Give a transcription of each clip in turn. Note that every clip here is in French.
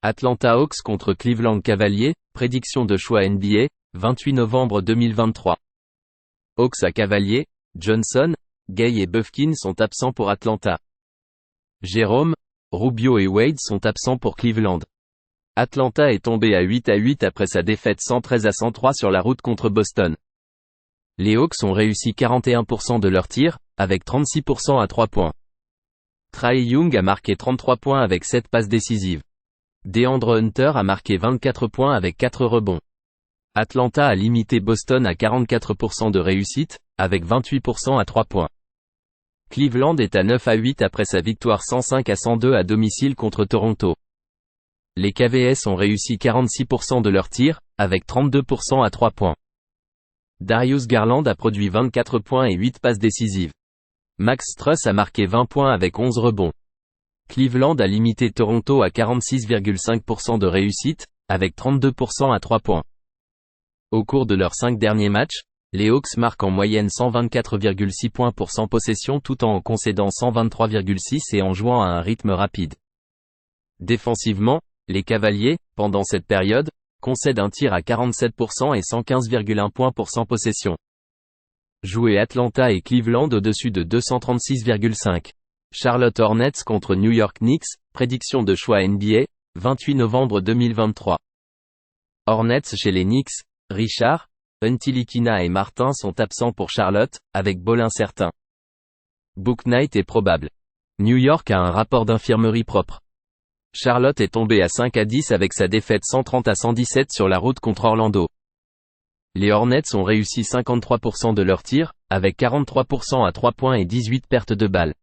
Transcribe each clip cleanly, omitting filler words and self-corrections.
Atlanta Hawks contre Cleveland Cavaliers, prédiction de choix NBA, 28 novembre 2023. Hawks à Cavaliers, Johnson, Gay et Bufkin sont absents pour Atlanta. Jérôme, Rubio et Wade sont absents pour Cleveland. Atlanta est tombé à 8-8 après sa défaite 113-103 sur la route contre Boston. Les Hawks ont réussi 41% de leurs tirs, avec 36% à 3 points. Trae Young a marqué 33 points avec 7 passes décisives. DeAndre Hunter a marqué 24 points avec 4 rebonds. Atlanta a limité Boston à 44% de réussite, avec 28% à 3 points. Cleveland est à 9-8 après sa victoire 105-102 à domicile contre Toronto. Les Cavs ont réussi 46% de leurs tirs, avec 32% à 3 points. Darius Garland a produit 24 points et 8 passes décisives. Max Strus a marqué 20 points avec 11 rebonds. Cleveland a limité Toronto à 46,5% de réussite, avec 32% à 3 points. Au cours de leurs 5 derniers matchs, les Hawks marquent en moyenne 124,6 points pour 100 possessions tout en concédant 123,6 et en jouant à un rythme rapide. Défensivement, les Cavaliers, pendant cette période, concèdent un tir à 47% et 115,1 points pour 100 possessions. Jouer Atlanta et Cleveland au-dessus de 236,5. Charlotte Hornets contre New York Knicks, prédiction de choix NBA, 28 novembre 2023. Hornets chez les Knicks, Richard, Untilikina et Martin sont absents pour Charlotte, avec Ball incertain. Bouknight est probable. New York a un rapport d'infirmerie propre. Charlotte est tombée à 5-10 avec sa défaite 130-117 sur la route contre Orlando. Les Hornets ont réussi 53% de leurs tirs, avec 43% à 3 points et 18 pertes de balles.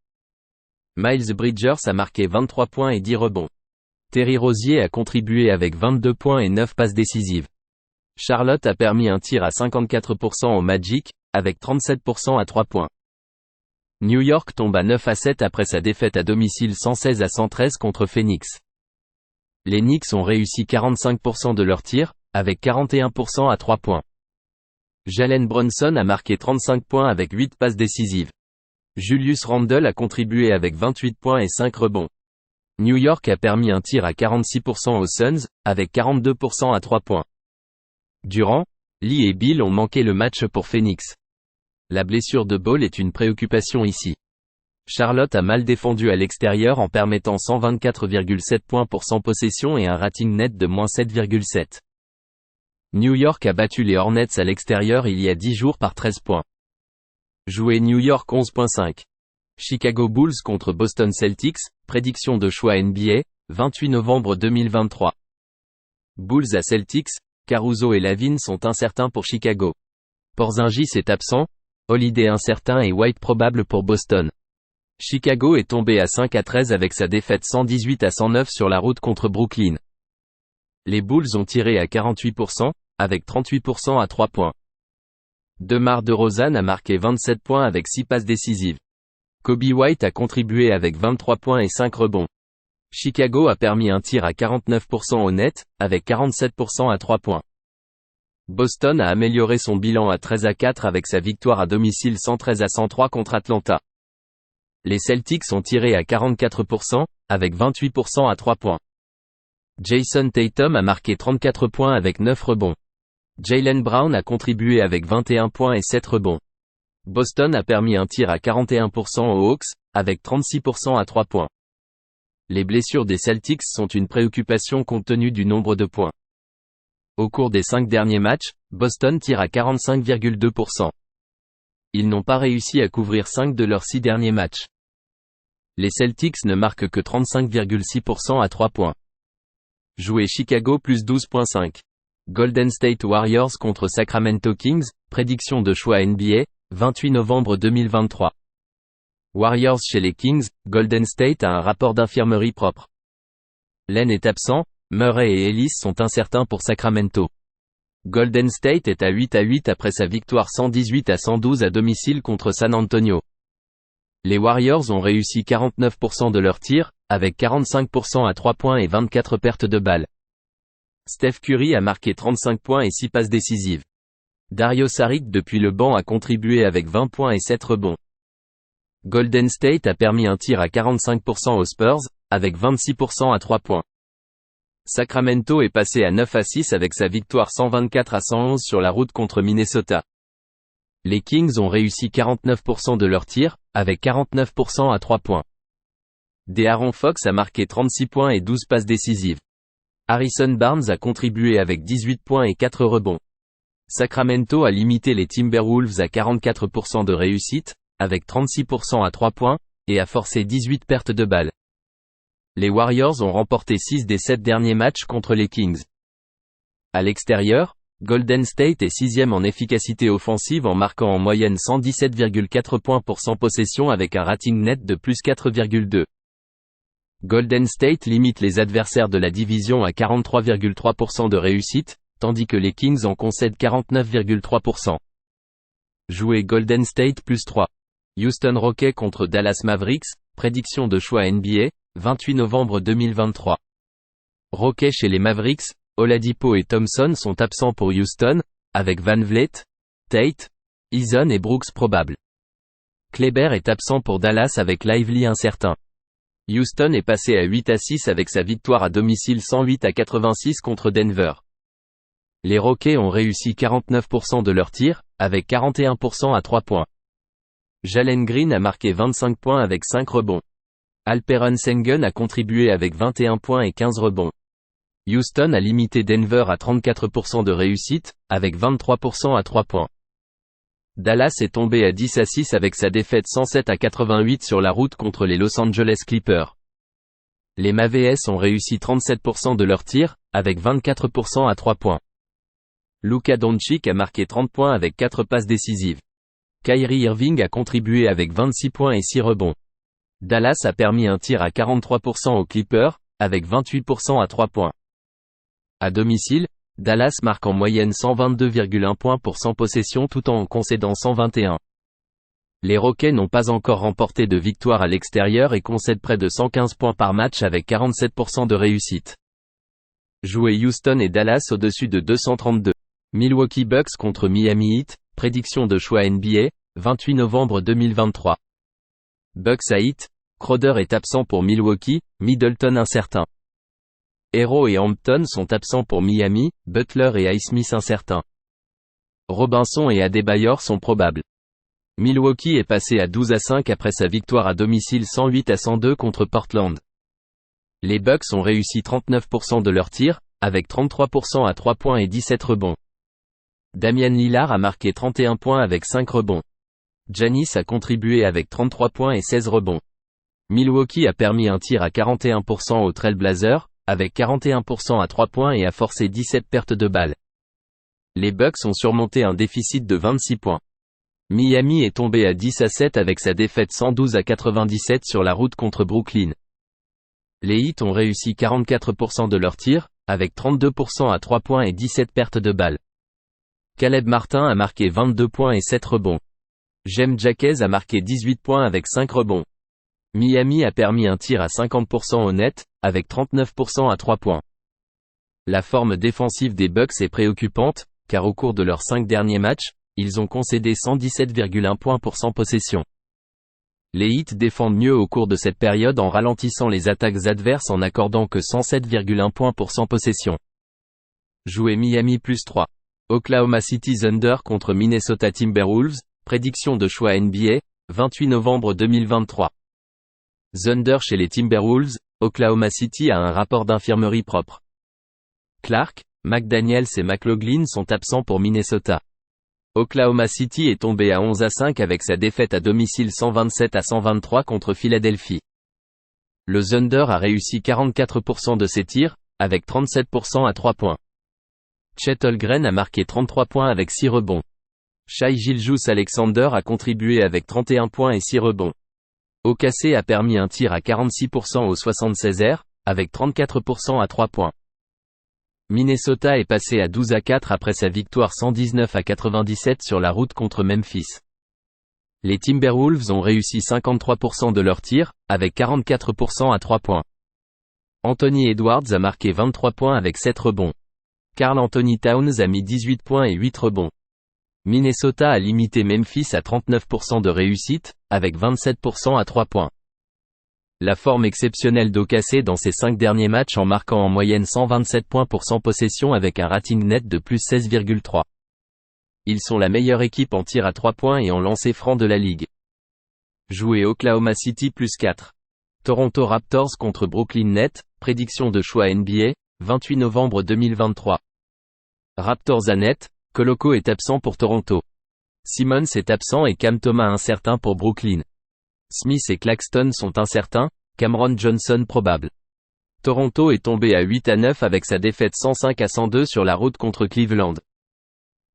Miles Bridgers a marqué 23 points et 10 rebonds. Terry Rozier a contribué avec 22 points et 9 passes décisives. Charlotte a permis un tir à 54% au Magic, avec 37% à 3 points. New York tombe à 9-7 après sa défaite à domicile 116-113 contre Phoenix. Les Knicks ont réussi 45% de leurs tirs, avec 41% à 3 points. Jalen Brunson a marqué 35 points avec 8 passes décisives. Julius Randle a contribué avec 28 points et 5 rebonds. New York a permis un tir à 46% aux Suns, avec 42% à 3 points. Durant, Lee et Bill ont manqué le match pour Phoenix. La blessure de Ball est une préoccupation ici. Charlotte a mal défendu à l'extérieur en permettant 124,7 points pour 100 possessions et un rating net de -7,7. New York a battu les Hornets à l'extérieur il y a 10 jours par 13 points. Jouer New York 11.5. Chicago Bulls contre Boston Celtics, prédiction de choix NBA, 28 novembre 2023. Bulls à Celtics, Caruso et Lavine sont incertains pour Chicago. Porzingis est absent, Holiday incertain et White probable pour Boston. Chicago est tombé à 5-13 avec sa défaite 118-109 sur la route contre Brooklyn. Les Bulls ont tiré à 48%, avec 38% à 3 points. DeMar DeRozan a marqué 27 points avec 6 passes décisives. Kobe White a contribué avec 23 points et 5 rebonds. Chicago a permis un tir à 49% au net, avec 47% à 3 points. Boston a amélioré son bilan à 13-4 avec sa victoire à domicile 113-103 contre Atlanta. Les Celtics ont tiré à 44%, avec 28% à 3 points. Jason Tatum a marqué 34 points avec 9 rebonds. Jaylen Brown a contribué avec 21 points et 7 rebonds. Boston a permis un tir à 41% aux Hawks, avec 36% à 3 points. Les blessures des Celtics sont une préoccupation compte tenu du nombre de points. Au cours des 5 derniers matchs, Boston tire à 45,2%. Ils n'ont pas réussi à couvrir 5 de leurs 6 derniers matchs. Les Celtics ne marquent que 35,6% à 3 points. Jouer Chicago plus 12.5. Golden State Warriors contre Sacramento Kings, prédiction de choix NBA, 28 novembre 2023. Warriors chez les Kings, Golden State a un rapport d'infirmerie propre. Len est absent, Murray et Ellis sont incertains pour Sacramento. Golden State est à 8-8 après sa victoire 118-112 à domicile contre San Antonio. Les Warriors ont réussi 49% de leurs tirs, avec 45% à 3 points et 24 pertes de balles. Steph Curry a marqué 35 points et 6 passes décisives. Dario Saric depuis le banc a contribué avec 20 points et 7 rebonds. Golden State a permis un tir à 45% aux Spurs, avec 26% à 3 points. Sacramento est passé à 9-6 avec sa victoire 124-111 sur la route contre Minnesota. Les Kings ont réussi 49% de leurs tirs, avec 49% à 3 points. De'Aaron Fox a marqué 36 points et 12 passes décisives. Harrison Barnes a contribué avec 18 points et 4 rebonds. Sacramento a limité les Timberwolves à 44% de réussite, avec 36% à 3 points, et a forcé 18 pertes de balles. Les Warriors ont remporté 6 des 7 derniers matchs contre les Kings. À l'extérieur, Golden State est 6e en efficacité offensive en marquant en moyenne 117,4 points pour 100 possessions avec un rating net de plus 4,2. Golden State limite les adversaires de la division à 43,3% de réussite, tandis que les Kings en concèdent 49,3%. Jouer Golden State plus 3. Houston Rockets contre Dallas Mavericks, prédiction de choix NBA, 28 novembre 2023. Rockets chez les Mavericks, Oladipo et Thompson sont absents pour Houston, avec Van Vleet, Tate, Eason et Brooks probables. Kleber est absent pour Dallas avec Lively incertain. Houston est passé à 8-6 avec sa victoire à domicile 108-86 contre Denver. Les Rockets ont réussi 49% de leurs tirs, avec 41% à 3 points. Jalen Green a marqué 25 points avec 5 rebonds. Alperen Sengun a contribué avec 21 points et 15 rebonds. Houston a limité Denver à 34% de réussite, avec 23% à 3 points. Dallas est tombé à 10-6 avec sa défaite 107-88 sur la route contre les Los Angeles Clippers. Les Mavs ont réussi 37% de leurs tirs, avec 24% à 3 points. Luka Doncic a marqué 30 points avec 4 passes décisives. Kyrie Irving a contribué avec 26 points et 6 rebonds. Dallas a permis un tir à 43% aux Clippers, avec 28% à 3 points. À domicile, Dallas marque en moyenne 122,1 points pour 100 possessions tout en concédant 121. Les Rockets n'ont pas encore remporté de victoire à l'extérieur et concèdent près de 115 points par match avec 47% de réussite. Jouer Houston et Dallas au-dessus de 232. Milwaukee Bucks contre Miami Heat, prédiction de choix NBA, 28 novembre 2023. Bucks à Heat, Crowder est absent pour Milwaukee, Middleton incertain. Herro et Hampton sont absents pour Miami, Butler et Highsmith incertains. Robinson et Adebayor sont probables. Milwaukee est passé à 12-5 après sa victoire à domicile 108-102 contre Portland. Les Bucks ont réussi 39% de leurs tirs, avec 33% à 3 points et 17 rebonds. Damian Lillard a marqué 31 points avec 5 rebonds. Giannis a contribué avec 33 points et 16 rebonds. Milwaukee a permis un tir à 41% aux Trail Blazers, avec 41% à 3 points et a forcé 17 pertes de balles. Les Bucks ont surmonté un déficit de 26 points. Miami est tombé à 10-7 avec sa défaite 112-97 sur la route contre Brooklyn. Les Heat ont réussi 44% de leurs tirs, avec 32% à 3 points et 17 pertes de balles. Caleb Martin a marqué 22 points et 7 rebonds. James Jaquez a marqué 18 points avec 5 rebonds. Miami a permis un tir à 50% au net, avec 39% à 3 points. La forme défensive des Bucks est préoccupante, car au cours de leurs 5 derniers matchs, ils ont concédé 117,1 points pour 100 possessions. Les Heat défendent mieux au cours de cette période en ralentissant les attaques adverses en accordant que 107,1 points pour 100 possessions. Jouer Miami plus 3. Oklahoma City Thunder contre Minnesota Timberwolves, prédiction de choix NBA, 28 novembre 2023. Thunder chez les Timberwolves, Oklahoma City a un rapport d'infirmerie propre. Clark, McDaniels et McLaughlin sont absents pour Minnesota. Oklahoma City est tombé à 11-5 avec sa défaite à domicile 127-123 contre Philadelphie. Le Thunder a réussi 44% de ses tirs, avec 37% à 3 points. Chet Holmgren a marqué 33 points avec 6 rebonds. Shai Gilgeous-Alexander a contribué avec 31 points et 6 rebonds. OKC a permis un tir à 46% aux 76ers, avec 34% à 3 points. Minnesota est passé à 12-4 après sa victoire 119-97 sur la route contre Memphis. Les Timberwolves ont réussi 53% de leurs tirs, avec 44% à 3 points. Anthony Edwards a marqué 23 points avec 7 rebonds. Karl Anthony Towns a mis 18 points et 8 rebonds. Minnesota a limité Memphis à 39% de réussite, avec 27% à 3 points. La forme exceptionnelle d'OKC dans ses 5 derniers matchs en marquant en moyenne 127 points pour 100 possessions avec un rating net de plus 16,3. Ils sont la meilleure équipe en tir à 3 points et en lancer franc de la ligue. Jouer Oklahoma City plus 4. Toronto Raptors contre Brooklyn Nets, prédiction de choix NBA, 28 novembre 2023. Raptors à net, Koloko est absent pour Toronto. Simmons est absent et Cam Thomas incertain pour Brooklyn. Smith et Claxton sont incertains, Cameron Johnson probable. Toronto est tombé à 8-9 avec sa défaite 105-102 sur la route contre Cleveland.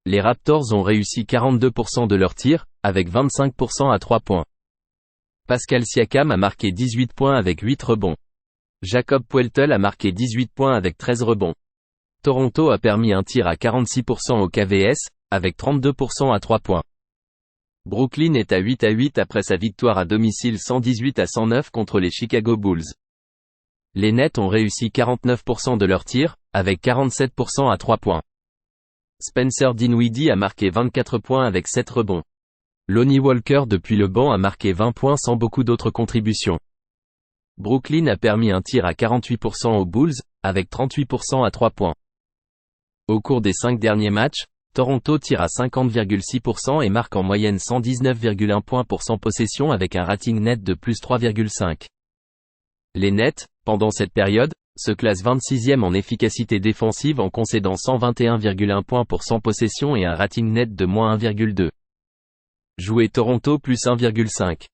Les Raptors ont réussi 42% de leurs tirs, avec 25% à 3 points. Pascal Siakam a marqué 18 points avec 8 rebonds. Jacob Poeltl a marqué 18 points avec 13 rebonds. Toronto a permis un tir à 46% au KVS, avec 32% à 3 points. Brooklyn est à 8-8 après sa victoire à domicile 118-109 contre les Chicago Bulls. Les Nets ont réussi 49% de leurs tirs, avec 47% à 3 points. Spencer Dinwiddie a marqué 24 points avec 7 rebonds. Lonnie Walker depuis le banc a marqué 20 points sans beaucoup d'autres contributions. Brooklyn a permis un tir à 48% aux Bulls, avec 38% à 3 points. Au cours des 5 derniers matchs, Toronto tire à 50,6% et marque en moyenne 119,1 points pour 100 possessions avec un rating net de plus 3,5. Les Nets, pendant cette période, se classent 26e en efficacité défensive en concédant 121,1 points pour 100 possessions et un rating net de moins 1,2. Jouer Toronto plus 1,5.